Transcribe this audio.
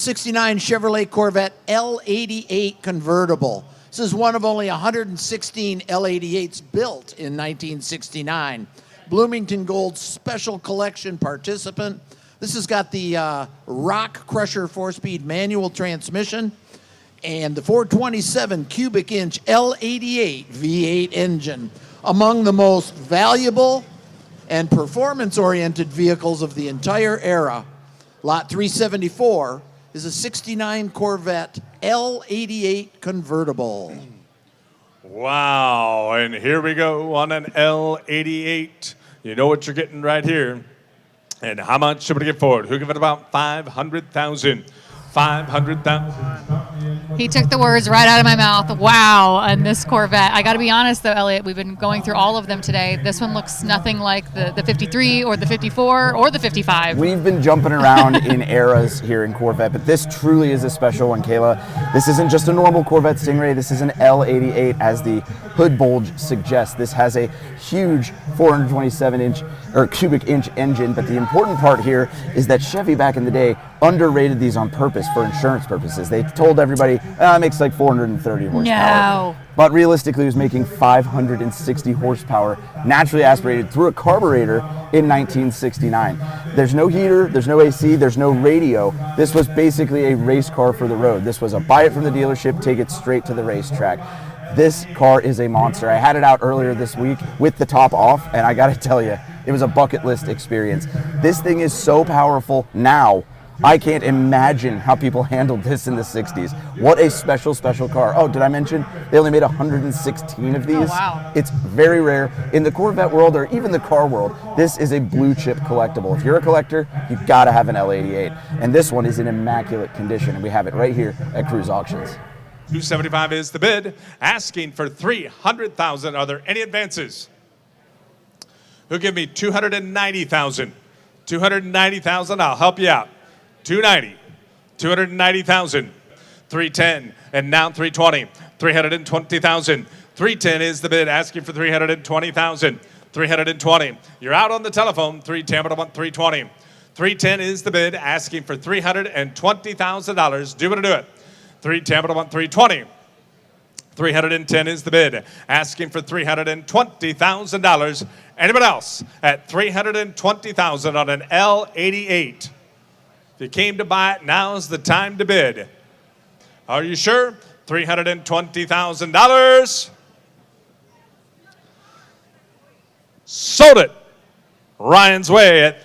1969 Chevrolet Corvette L88 convertible. This is one of only 116 L88s built in 1969. Bloomington Gold Special Collection participant. This has got the Rock Crusher 4-speed manual transmission and the 427 cubic inch L88 V8 engine. Among the most valuable and performance-oriented vehicles of the entire era. Lot 374 is a 69 Corvette L88 convertible. Wow, and here we go on an L88. You know what you're getting right here. And how much should we get for it? Who give it about 500,000? 500,000. He took the words right out of my mouth. Wow, on this Corvette. I got to be honest, though, Elliot, we've been going through all of them today. This one looks nothing like the 53 or the 54 or the 55. We've been jumping around in eras here in Corvette, but this truly is a special one, Kayla. This isn't just a normal Corvette Stingray. This is an L88, as the hood bulge suggests. This has a huge 427-inch or cubic inch engine, but the important part here is that Chevy back in the day underrated these on purpose for insurance purposes. They told everybody, it makes like 430 horsepower. No. But realistically, it was making 560 horsepower, naturally aspirated through a carburetor in 1969. There's no heater, there's no AC, there's no radio. This was basically a race car for the road. This was a buy it from the dealership, take it straight to the racetrack. This car is a monster. I had it out earlier this week with the top off, and I gotta tell you, it was a bucket list experience. This thing is so powerful now. I can't imagine how people handled this in the 60s. What a special, special car. Oh, did I mention they only made 116 of these? Oh, wow. It's very rare. In the Corvette world, or even the car world, this is a blue chip collectible. If you're a collector, you've got to have an L88. And this one is in immaculate condition, and we have it right here at Cruise Auctions. 275 is the bid, asking for 300,000. Are there any advances? Who give me 290,000? 290,000, I'll help you out. 290, 290,000, 310, and now 320, 320,000. 310 is the bid, asking for 320,000. 320. You're out on the telephone. 310, but I want 320. 310 is the bid, asking for $320,000. Do you want to do it? 310, but I want 320. 310 is the bid, asking for $320,000. Anybody else at $320,000 on an L88? If you came to buy it, now's the time to bid. Are you sure? $320,000. Sold it Ryan's way at